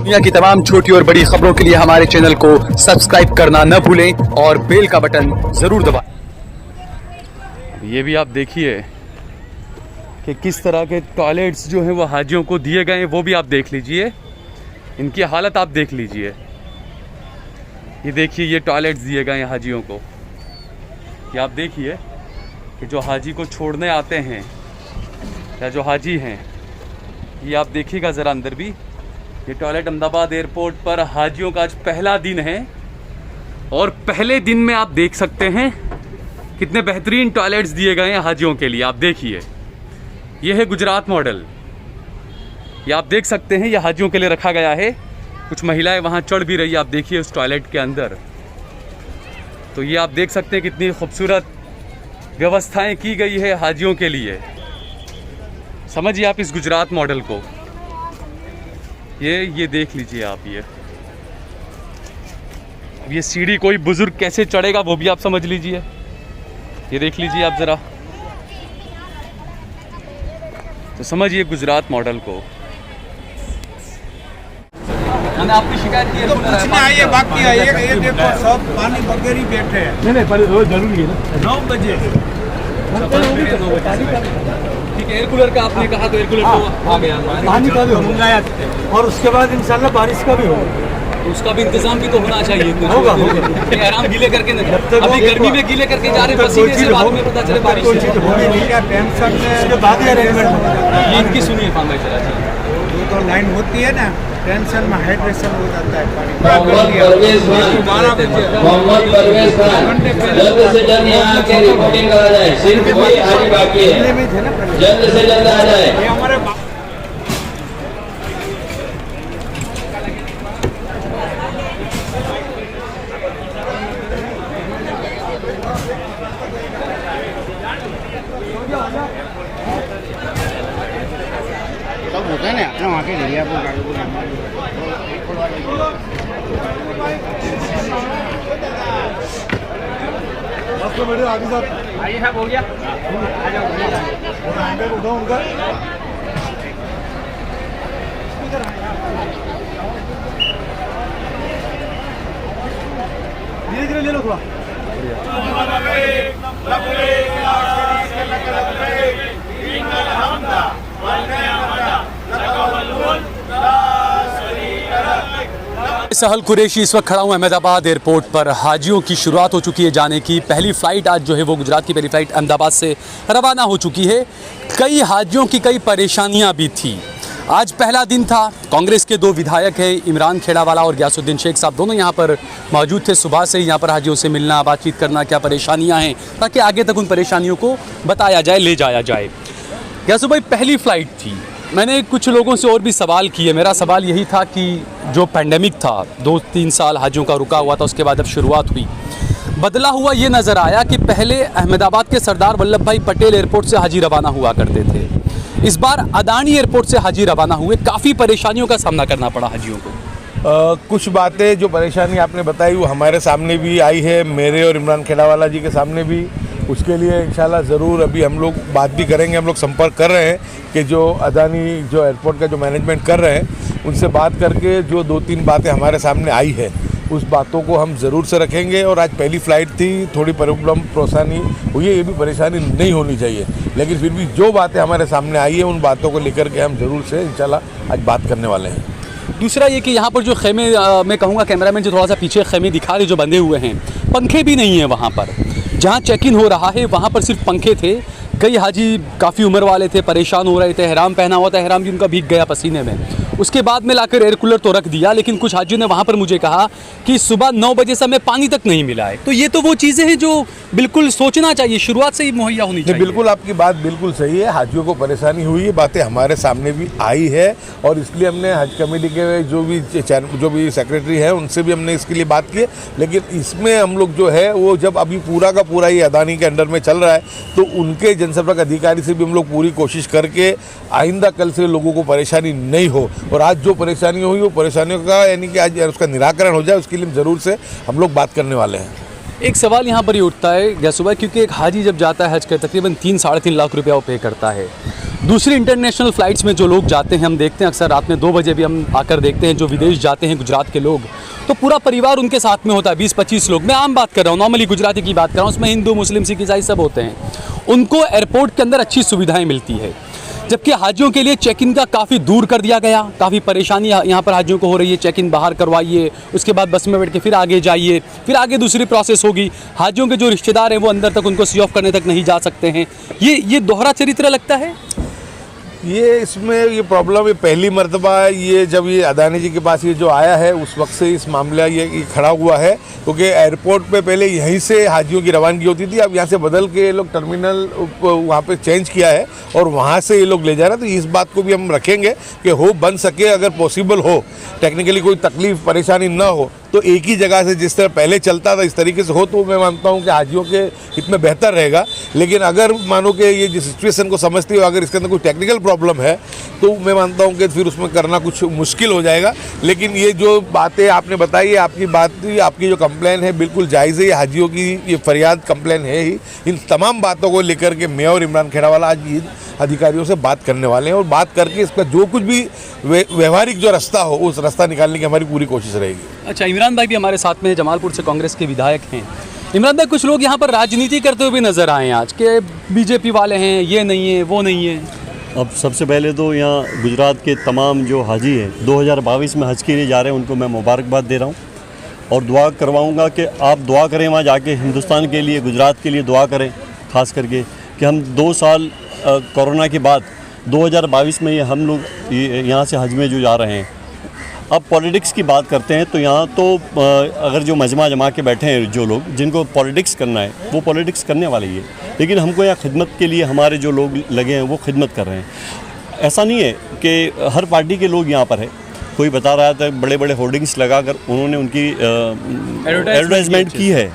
दुनिया की तमाम छोटी और बड़ी खबरों के लिए हमारे चैनल को सब्सक्राइब करना न भूलें और बेल का बटन ज़रूर दबाएं। ये भी आप देखिए कि किस तरह के टॉयलेट्स जो हैं वो हाजियों को दिए गए हैं, वो भी आप देख लीजिए। इनकी हालत आप देख लीजिए। ये देखिए, ये टॉयलेट्स दिए गए हैं हाजियों को। ये आप देखिए कि जो हाजी को छोड़ने आते हैं या जो हाजी हैं, ये आप देखिएगा ज़रा अंदर भी। ये टॉयलेट अहमदाबाद एयरपोर्ट पर हाजियों का आज पहला दिन है और पहले दिन में आप देख सकते हैं कितने बेहतरीन टॉयलेट्स दिए गए हैं हाजियों के लिए। आप देखिए, ये है गुजरात मॉडल। ये आप देख सकते हैं, ये हाजियों के लिए रखा गया है। कुछ महिलाएं वहाँ चढ़ भी रही है, आप देखिए उस टॉयलेट के अंदर। तो ये आप देख सकते हैं कितनी खूबसूरत व्यवस्थाएं की गई है हाजियों के लिए। समझिए आप इस गुजरात मॉडल को। ये देख लीजिए आप। ये सीढ़ी कोई बुजुर्ग कैसे चढ़ेगा वो भी आप समझ लीजिए। ये देख लीजिए आप ज़रा। तो समझिए गुजरात मॉडल को। मैंने आपकी शिकायत की है तो कुछ नहीं आई है, बाकी है ये देखो सब पानी बगैर ही बैठे हैं। नहीं पर वो जरूरी है ना 9 बजे। ठीक है, एयर कूलर का आपने कहा तो एयर कूलर तो आ गया, पानी का भी मंगाया और उसके बाद इंशाल्लाह बारिश का भी होगा। उसका भी इंतजाम भी तो होना चाहिए। होगा आराम गीले करके नहीं, अभी गर्मी में गीले करके जा रहे पसीने से, बाद में पता चले बारिश टेंशन में बाद में अरेंजमेंट होगा। ये इनकी सुनिए फरमाइश चला तो लाइन होती है ना, टेंशन में हाइड्रेशन हो जाता है पानी। मोहम्मद परवेज खान जल्द से जल्द यहाँ आके रिपोर्टिंग करा जाए। सिर्फ कोई आज बाकी है, जल्द से जल्द आ जाए। सब होता है ना अपना वहाँ के एरिया को गाड़ी को आगे साथ आइए साहब, हो गया आ जाओ उठाओ उनका धीरे धीरे ले लो थोड़ा। सहल कुरैशी इस वक्त खड़ा हूँ अहमदाबाद एयरपोर्ट पर। हाजियों की शुरुआत हो चुकी है जाने की। पहली फ़्लाइट आज जो है वो गुजरात की पहली फ़्लाइट अहमदाबाद से रवाना हो चुकी है। कई हाजियों की कई परेशानियां भी थी। आज पहला दिन था। कांग्रेस के 2 विधायक हैं, इमरान खेड़ावाला और गयासुद्दीन शेख साहब, दोनों यहाँ पर मौजूद थे। सुबह से यहाँ पर हाजियों से मिलना, बातचीत करना, क्या परेशानियाँ हैं, ताकि आगे तक उन परेशानियों को बताया जाए, ले जाया जाए। गयासु भाई, पहली फ़्लाइट थी। मैंने कुछ लोगों से और भी सवाल किए। मेरा सवाल यही था कि जो पैंडेमिक था, 2-3 साल हाजियों का रुका हुआ था, उसके बाद अब शुरुआत हुई, बदला हुआ ये नज़र आया कि पहले अहमदाबाद के सरदार वल्लभ भाई पटेल एयरपोर्ट से हाजी रवाना हुआ करते थे। इस बार अदानी एयरपोर्ट से हाजी रवाना हुए। काफ़ी परेशानियों का सामना करना पड़ा हाजियों को। कुछ बातें जो परेशानी आपने बताई वो हमारे सामने भी आई है, मेरे और इमरान खेड़ावाला जी के सामने भी। उसके लिए इंशाल्लाह ज़रूर अभी हम लोग बात भी करेंगे। हम लोग संपर्क कर रहे हैं कि जो अदानी जो एयरपोर्ट का जो मैनेजमेंट कर रहे हैं उनसे बात करके जो 2-3 बातें हमारे सामने आई है उस बातों को हम ज़रूर से रखेंगे। और आज पहली फ़्लाइट थी, थोड़ी प्रॉब्लम परेशानी हुई है, ये भी परेशानी नहीं होनी चाहिए, लेकिन फिर भी जो बातें हमारे सामने आई है उन बातों को लेकर के हम ज़रूर से इंशाल्लाह आज बात करने वाले हैं। दूसरा ये कि यहाँ पर जो खेमे, मैं कहूँगा कैमरामैन जो थोड़ा सा पीछे खेमे दिखा रहे जो बंधे हुए हैं, पंखे भी नहीं हैं वहाँ पर। जहाँ चेक इन हो रहा है वहाँ पर सिर्फ पंखे थे। कई हाजी काफ़ी उम्र वाले थे, परेशान हो रहे थे। एहराम पहना हुआ था, एहराम भी उनका भीग गया पसीने में। उसके बाद में लाकर एयर कूलर तो रख दिया, लेकिन कुछ हाजियों ने वहाँ पर मुझे कहा कि सुबह 9 बजे से हमें पानी तक नहीं मिला है। तो ये तो वो चीज़ें हैं जो बिल्कुल सोचना चाहिए, शुरुआत से ही मुहैया होनी चाहिए। बिल्कुल, आपकी बात बिल्कुल सही है। हाजियों को परेशानी हुई है, बातें हमारे सामने भी आई है और इसलिए हमने हज कमेटी के जो भी सेक्रेटरी है उनसे भी हमने इसके लिए बात की है। लेकिन इसमें हम लोग जो है वो जब अभी पूरा का पूरा ये अदानी के अंडर में चल रहा है तो उनके जनसंपर्क अधिकारी से भी हम लोग पूरी कोशिश करके आइंदा कल से लोगों को परेशानी नहीं हो और आज जो परेशानी हुई वो परेशानियों का यानी कि आज उसका निराकरण हो जाए, उसके लिए ज़रूर से हम लोग बात करने वाले हैं। एक सवाल यहाँ पर ये उठता है गैसू भाई, क्योंकि एक हाजी जब जाता है हज कर तकरीबन 3-3.5 लाख रुपया वो पे करता है। दूसरी इंटरनेशनल फ़्लाइट्स में जो लोग जाते हैं, हम देखते हैं अक्सर रात में 2 बजे भी हम आकर देखते हैं जो विदेश जाते हैं गुजरात के लोग, तो पूरा परिवार उनके साथ में होता है, 20-25 लोग। मैं आम बात कर रहा हूँ, नॉर्मली गुजराती की बात कर रहा हूँ, उसमें हिंदू मुस्लिम सिख ईसाई सब होते हैं। उनको एयरपोर्ट के अंदर अच्छी सुविधाएँ मिलती है, जबकि हाजियों के लिए चेक इन का काफ़ी दूर कर दिया गया। काफ़ी परेशानी यहाँ पर हाजियों को हो रही है, चेक इन बाहर करवाइए, उसके बाद बस में बैठ के फिर आगे जाइए, फिर आगे दूसरी प्रोसेस होगी। हाजियों के जो रिश्तेदार हैं वो अंदर तक उनको सी ऑफ करने तक नहीं जा सकते हैं। ये दोहरा चरित्र लगता है। ये इसमें ये प्रॉब्लम ये पहली मर्तबा ये जब ये अदानी जी के पास ये जो आया है उस वक्त से इस मामला ये खड़ा हुआ है, क्योंकि एयरपोर्ट पे पहले यहीं से हाजियों की रवानगी होती थी। अब यहाँ से बदल के ये लोग टर्मिनल वहाँ पे चेंज किया है और वहाँ से ये लोग ले जा रहे हैं। तो इस बात को भी हम रखेंगे कि हो बन सके, अगर पॉसिबल हो, टेक्निकली कोई तकलीफ परेशानी ना हो, तो एक ही जगह से जिस तरह पहले चलता था इस तरीके से हो, तो मैं मानता हूँ कि हाजियों के हित में बेहतर रहेगा। लेकिन अगर मानो कि ये जिस सिचुएशन को समझते हो, अगर इसके अंदर कोई टेक्निकल प्रॉब्लम है तो मैं मानता हूँ कि फिर उसमें करना कुछ मुश्किल हो जाएगा। लेकिन ये जो बातें आपने बताई, आपकी बात, आपकी जो कंप्लेन है बिल्कुल जायज़ है। ये हाजियों की ये फरियाद कंप्लेन है ही। इन तमाम बातों को लेकर के मैं और इमरान खेड़ावाला आज ईद अधिकारियों से बात करने वाले हैं और बात करके इसका जो कुछ भी व्यवहारिक जो रास्ता हो उस रास्ता निकालने की हमारी पूरी कोशिश रहेगी। अच्छा, इमरान भाई भी हमारे साथ में जमालपुर से कांग्रेस के विधायक हैं। इमरान भाई, कुछ लोग यहाँ पर राजनीति करते हुए भी नजर आए आज के बीजेपी वाले हैं, ये नहीं है वो नहीं है। अब सबसे पहले तो यहाँ गुजरात के तमाम जो हाजी हैं 2022 में हज के लिए जा रहे हैं, उनको मैं मुबारकबाद दे रहा हूँ और दुआ करवाऊँगा कि आप दुआ करें, वहाँ जाके हिंदुस्तान के लिए, गुजरात के लिए दुआ करें, ख़ास करके कि हम 2 साल कोरोना के बाद 2022 में ये हम लोग यहाँ से हज में जो जा रहे हैं। अब पॉलिटिक्स की बात करते हैं तो यहाँ तो अगर जो मजमा जमा के बैठे हैं जो लोग जिनको पॉलिटिक्स करना है वो पॉलिटिक्स करने वाले ही है, लेकिन हमको यहाँ खिदमत के लिए हमारे जो लोग लगे हैं वो खिदमत कर रहे हैं। ऐसा नहीं है कि हर पार्टी के लोग यहाँ पर है। कोई बता रहा था बड़े बड़े होर्डिंग्स लगाकर उन्होंने उनकी एडवर्टाइजमेंट की है,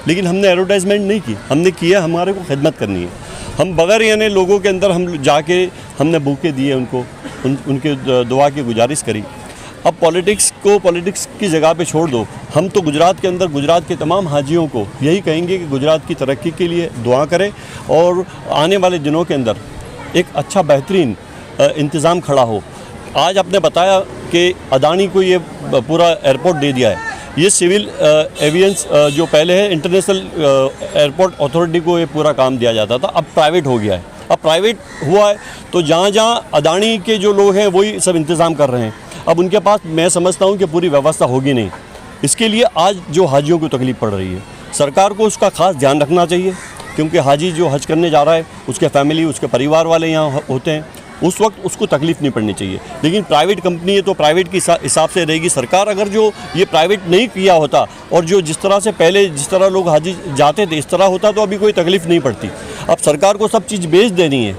लेकिन हमने एडवर्टाइजमेंट नहीं की। हमने किया, हमारे को खिदमत करनी है। हम बगैर यानी लोगों के अंदर हम जाके हमने बुके दिए उनको, उनके दुआ की गुजारिश करी। अब पॉलिटिक्स को पॉलिटिक्स की जगह पे छोड़ दो। हम तो गुजरात के अंदर गुजरात के तमाम हाजियों को यही कहेंगे कि गुजरात की तरक्की के लिए दुआ करें और आने वाले दिनों के अंदर एक अच्छा बेहतरीन इंतज़ाम खड़ा हो। आज आपने बताया कि अदानी को ये पूरा एयरपोर्ट दे दिया है। ये सिविल एवियंस जो पहले है इंटरनेशनल एयरपोर्ट अथॉरिटी को ये पूरा काम दिया जाता था, अब प्राइवेट हो गया है। अब प्राइवेट हुआ है तो जहाँ जहाँ अदानी के जो लोग हैं वही सब इंतज़ाम कर रहे हैं। अब उनके पास मैं समझता हूँ कि पूरी व्यवस्था होगी नहीं। इसके लिए आज जो हाजियों को तकलीफ़ पड़ रही है, सरकार को उसका खास ध्यान रखना चाहिए, क्योंकि हाजी जो हज करने जा रहा है उसके फैमिली, उसके परिवार वाले यहाँ होते हैं, उस वक्त उसको तकलीफ़ नहीं पड़नी चाहिए। लेकिन प्राइवेट कंपनी है तो प्राइवेट के हिसाब से रहेगी। सरकार अगर जो ये प्राइवेट नहीं किया होता और जो जिस तरह से पहले जिस तरह लोग हाजी जाते थे इस तरह होता तो अभी कोई तकलीफ़ नहीं पड़ती। अब सरकार को सब चीज़ बेच देनी है।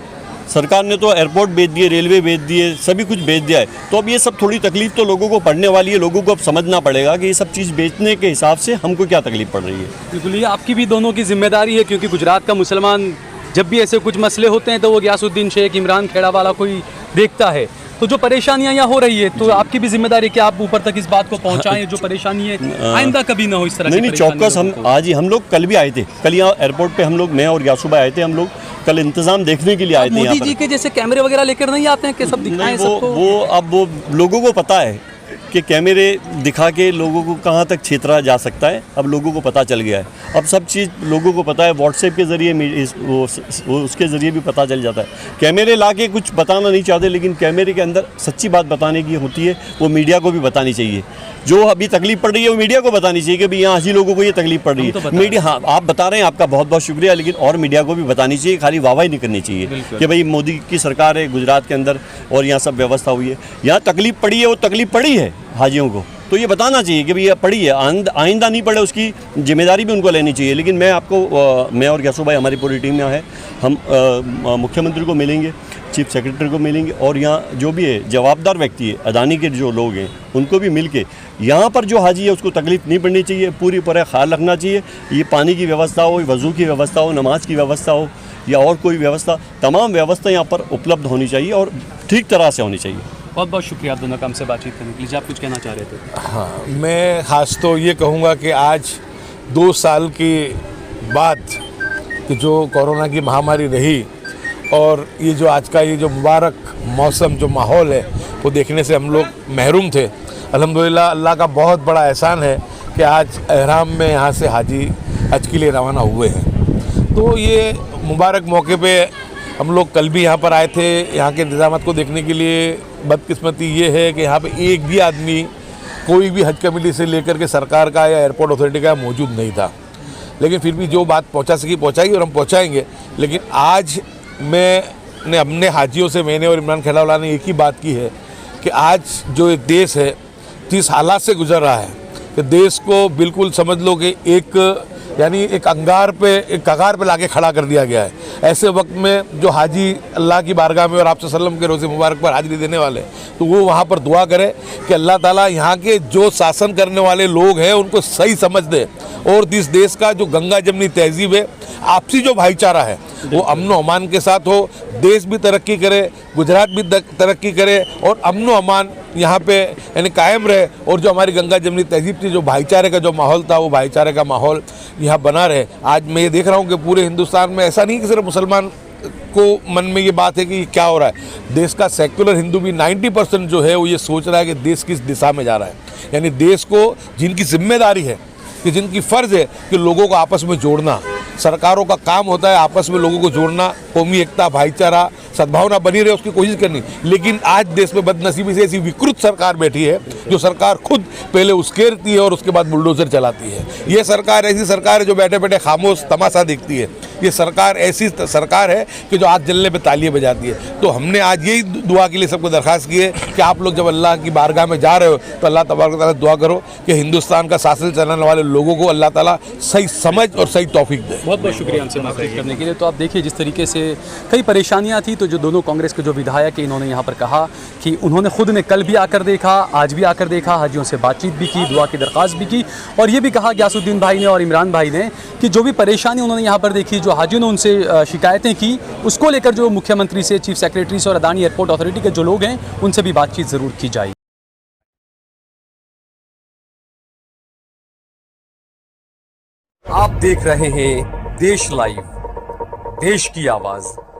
सरकार ने तो एयरपोर्ट बेच दिए, रेलवे बेच दिए, सभी कुछ बेच दिया है, तो अब ये सब थोड़ी तकलीफ़ तो लोगों को पड़ने वाली है। लोगों को अब समझना पड़ेगा कि ये सब चीज़ बेचने के हिसाब से हमको क्या तकलीफ़ पड़ रही है। बिल्कुल, ये आपकी भी दोनों की जिम्मेदारी है, क्योंकि गुजरात का मुसलमान जब भी ऐसे कुछ मसले होते हैं तो वो गयासुद्दीन शेख, इमरान खेड़ावाला कोई देखता है। तो जो परेशानियां यहाँ हो रही है तो आपकी भी जिम्मेदारी है कि आप ऊपर तक इस बात को पहुँचाएं, जो परेशानी है आइंदा कभी ना हो इस तरह की। नहीं, चौक्कस हम आज ही हम लोग कल भी आए थे। कल यहाँ एयरपोर्ट पे हम लोग, मैं और यासूबा आए थे। हम लोग कल इंतजाम देखने के लिए आए थे। मोदी जी के जैसे कैमरे वगैरह लेकर नहीं आते हैं कि सब दिखाएं सबको? वो अब वो लोगों को पता है कि कैमरे दिखा के लोगों को कहाँ तक छेतरा जा सकता है। अब लोगों को पता चल गया है। अब सब चीज़ लोगों को पता है। व्हाट्सएप के ज़रिए उसके ज़रिए भी पता चल जाता है। कैमरे ला के कुछ बताना नहीं चाहते, लेकिन कैमरे के अंदर सच्ची बात बताने की होती है, वो मीडिया को भी बतानी चाहिए। जो अभी तकलीफ पड़ रही है वो मीडिया को बतानी चाहिए कि भाई यहाँ हाजी लोगों को ये तकलीफ पड़ रही है। मीडिया, हाँ आप बता रहे हैं, आपका बहुत बहुत शुक्रिया, लेकिन और मीडिया को भी बतानी चाहिए। खाली वाहवाही नहीं करनी चाहिए कि भाई मोदी की सरकार है गुजरात के अंदर और यहाँ सब व्यवस्था हुई है। यहाँ तकलीफ पड़ी है, वो तकलीफ पड़ी है हाजियों को, तो ये बताना चाहिए कि भैया पड़ी है। आइंदा नहीं पड़े उसकी जिम्मेदारी भी उनको लेनी चाहिए। लेकिन मैं आपको मैं और यासू भाई, हमारी पूरी टीम यहाँ है, हम मुख्यमंत्री को मिलेंगे, चीफ सेक्रेटरी को मिलेंगे और यहाँ जो भी है जवाबदार व्यक्ति है, अदानी के जो लोग हैं उनको भी मिल के यहाँ पर जो हाजी है उसको तकलीफ़ नहीं पड़नी चाहिए। पूरी पूरा ख्याल रखना चाहिए। ये पानी की व्यवस्था हो, वज़ू की व्यवस्था हो, नमाज की व्यवस्था हो या और कोई व्यवस्था, तमाम व्यवस्था यहाँ पर उपलब्ध होनी चाहिए और ठीक तरह से होनी चाहिए। बहुत बहुत शुक्रिया आप दोनों का हमसे बातचीत करने के लिए। आप कुछ कहना चाह रहे थे? हाँ, मैं ख़ास तो ये कहूँगा कि आज 2 साल के बाद कि जो कोरोना की महामारी रही और ये जो आज का ये जो मुबारक मौसम जो माहौल है वो देखने से हम लोग महरूम थे। अल्हम्दुलिल्लाह अल्लाह का बहुत बड़ा एहसान है कि आज एहराम में यहाँ से हाजी हज के लिए रवाना हुए हैं। तो ये मुबारक मौके पे हम लोग कल भी यहाँ पर आए थे यहाँ के इंतज़ामात को देखने के लिए। बदकिस्मती ये है कि यहाँ पे एक भी आदमी कोई भी हज कमेटी से लेकर के सरकार का या एयरपोर्ट अथॉरिटी का मौजूद नहीं था, लेकिन फिर भी जो बात पहुँचा सकी पहुँचाई और हम पहुँचाएँगे। लेकिन आज हमने हाजियों से, मैंने और इमरान खेड़ावाला ने एक ही बात की है कि आज जो एक देश है जिस हालात से गुजर रहा है कि देश को बिल्कुल समझ लो कि एक अंगार पे, एक कगार पे लाके खड़ा कर दिया गया है। ऐसे वक्त में जो हाजी अल्लाह की बारगाह में और आप सल्लम के रोज़े मुबारक पर हाजिरी देने वाले तो वो वहाँ पर दुआ करे कि अल्लाह ताला यहाँ के जो शासन करने वाले लोग हैं उनको सही समझ दे और इस देश का जो गंगा जमनी तहजीब है, आपसी जो भाईचारा है वो अमन व अमान के साथ हो, देश भी तरक्की करे, गुजरात भी तरक्की करे और अमन व अमान यहाँ पे यानी कायम रहे और जो हमारी गंगा जमनी तहजीब थी, जो भाईचारे का जो माहौल था वो भाईचारे का माहौल यहाँ बना रहे। आज मैं ये देख रहा हूँ कि पूरे हिंदुस्तान में ऐसा नहीं कि सिर्फ मुसलमान को मन में ये बात है कि क्या हो रहा है, देश का सेक्युलर हिंदू भी 90% जो है वो ये सोच रहा है कि देश किस दिशा में जा रहा है। यानी देश को जिनकी जिम्मेदारी है कि जिनकी फ़र्ज़ है कि लोगों को आपस में जोड़ना, सरकारों का काम होता है आपस में लोगों को जोड़ना, कौमी एकता, भाईचारा, सद्भावना बनी रहे उसकी कोशिश करनी। लेकिन आज देश में बदनसीबी से ऐसी विकृत सरकार बैठी है जो सरकार खुद पहले उस्केरती है और उसके बाद बुलडोजर चलाती है। ये सरकार ऐसी सरकार है जो बैठे बैठे खामोश तमाशा देखती है। ये सरकार ऐसी सरकार है कि जो आग जलने पे तालियां बजाती है। तो हमने आज यही दुआ के लिए सबको दरख्वास्त की है कि आप लोग जब अल्लाह की बारगाह में जा रहे हो तो अल्लाह तबारक व तआला दुआ करो कि हिंदुस्तान का शासन चलाने वाले लोगों को अल्लाह ताला सही समझ और सही तौफीक दे। बहुत बहुत शुक्रिया हमसे बातचीत करने के लिए। तो आप देखिए जिस तरीके से कई परेशानियां थी, तो जो दोनों कांग्रेस के जो विधायक हैं इन्होंने यहाँ पर कहा कि उन्होंने खुद ने कल भी आकर देखा, आज भी आकर देखा, हाजियों से बातचीत भी की, दुआ की दरख्वास्त भी की और ये भी कहा गयासुद्दीन भाई ने और इमरान भाई ने कि जो भी परेशानी उन्होंने यहाँ पर देखी, जो हाजियों ने उनसे शिकायतें की, उसको लेकर जो मुख्यमंत्री से, चीफ सेक्रेटरी से और अदानी एयरपोर्ट अथॉरिटी के जो लोग हैं उनसे भी बातचीत ज़रूर की जाएगी। आप देख रहे हैं देश लाइव, देश की आवाज़।